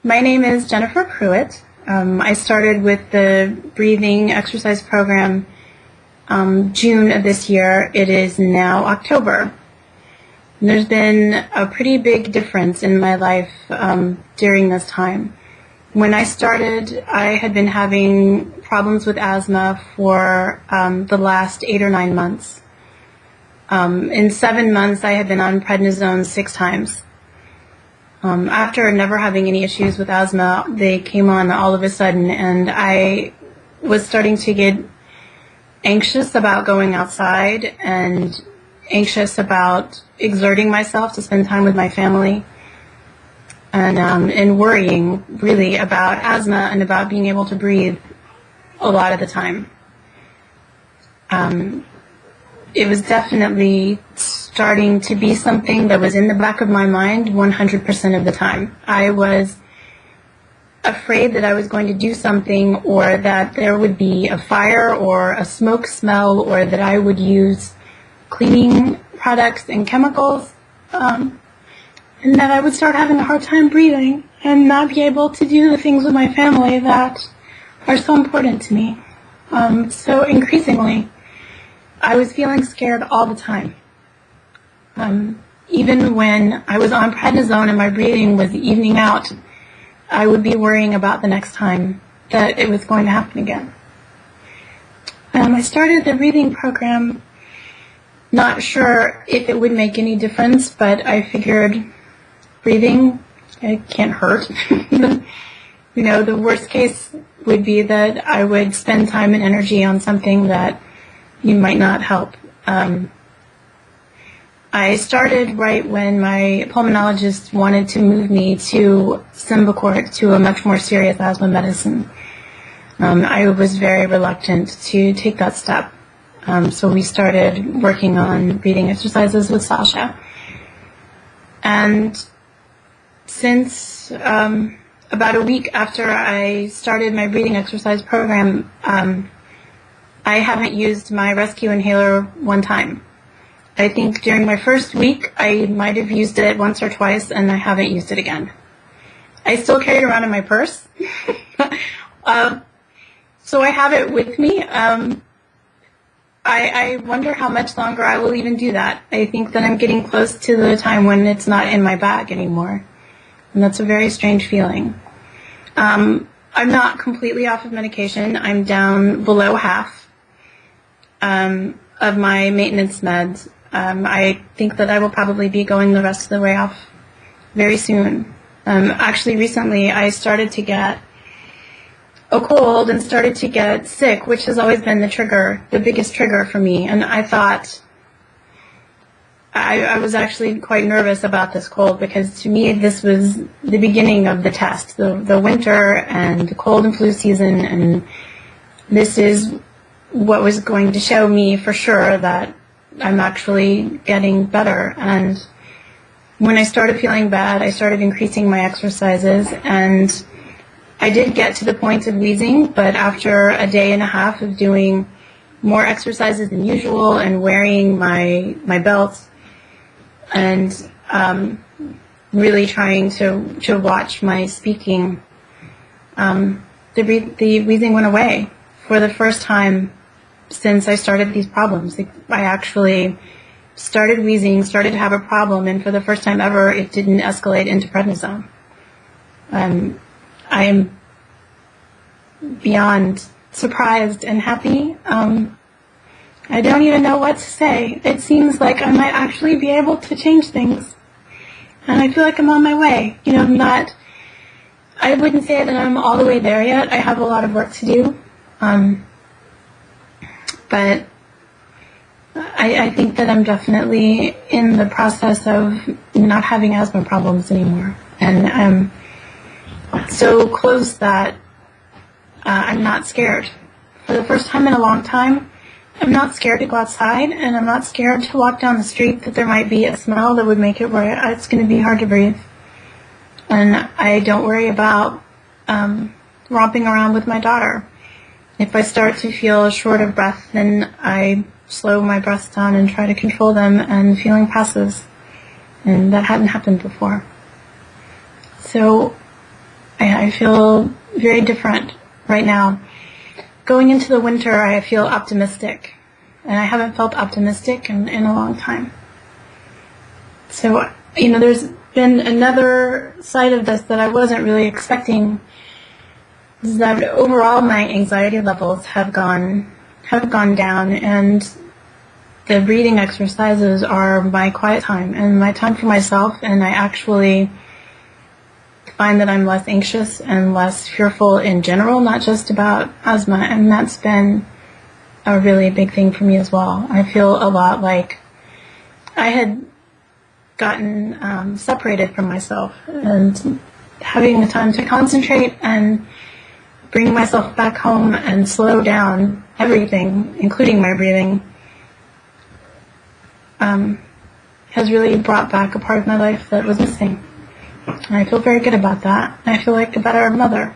My name is Jennifer Pruitt. I started with the breathing exercise program June of this year. It is now October. And there's been a pretty big difference in my life during this time. When I started, I had been having problems with asthma for the last 8 or 9 months. In 7 months, I had been on prednisone 6 times. After never having any issues with asthma, they came on all of a sudden, and I was starting to get anxious about going outside and anxious about exerting myself to spend time with my family, and worrying really about asthma and about being able to breathe a lot of the time. It was definitely starting to be something that was in the back of my mind 100% of the time. I was afraid that I was going to do something, or that there would be a fire or a smoke smell, or that I would use cleaning products and chemicals, and that I would start having a hard time breathing and not be able to do the things with my family that are so important to me. So increasingly, I was feeling scared all the time. Even when I was on prednisone and my breathing was evening out, I would be worrying about the next time that it was going to happen again. I started the breathing program not sure if it would make any difference, but I figured breathing, it can't hurt. You know, the worst case would be that I would spend time and energy on something that you might not help. I started right when my pulmonologist wanted to move me to Symbicort, to a much more serious asthma medicine. I was very reluctant to take that step. So we started working on breathing exercises with Sasha. And since about a week after I started my breathing exercise program, I haven't used my rescue inhaler one time. I think during my first week, I might have used it once or twice, and I haven't used it again. I still carry it around in my purse, so I have it with me. I wonder how much longer I will even do that. I think that I'm getting close to the time when it's not in my bag anymore, and that's a very strange feeling. I'm not completely off of medication. I'm down below half of my maintenance meds. I think that I will probably be going the rest of the way off very soon. Actually, recently I started to get a cold and started to get sick, which has always been the biggest trigger for me. And I thought, I was actually quite nervous about this cold, because to me this was the beginning of the test, the winter and the cold and flu season, and this is what was going to show me for sure that I'm actually getting better. And when I started feeling bad, I started increasing my exercises, and I did get to the point of wheezing, but after a day and a half of doing more exercises than usual and wearing my belt and really trying to watch my speaking, the wheezing went away for the first time since I started these problems. I actually started wheezing, started to have a problem, and for the first time ever, it didn't escalate into prednisone. I am beyond surprised and happy. I don't even know what to say. It seems like I might actually be able to change things, and I feel like I'm on my way. You know, I wouldn't say that I'm all the way there yet. I have a lot of work to do. But I think that I'm definitely in the process of not having asthma problems anymore. And I'm so close that I'm not scared. For the first time in a long time, I'm not scared to go outside, and I'm not scared to walk down the street that there might be a smell that would make it where it's going to be hard to breathe. And I don't worry about romping around with my daughter. If I start to feel short of breath, then I slow my breaths down and try to control them, and feeling passes. And that hadn't happened before. So I feel very different right now. Going into the winter, I feel optimistic, and I haven't felt optimistic in a long time. So, there's been another side of this that I wasn't really expecting, is that overall my anxiety levels have gone down, and the breathing exercises are my quiet time and my time for myself, and I actually find that I'm less anxious and less fearful in general, not just about asthma, and that's been a really big thing for me as well. I feel a lot like I had gotten separated from myself, and having the time to concentrate and bring myself back home and slow down everything, including my breathing, has really brought back a part of my life that was missing. And I feel very good about that. I feel like a better mother.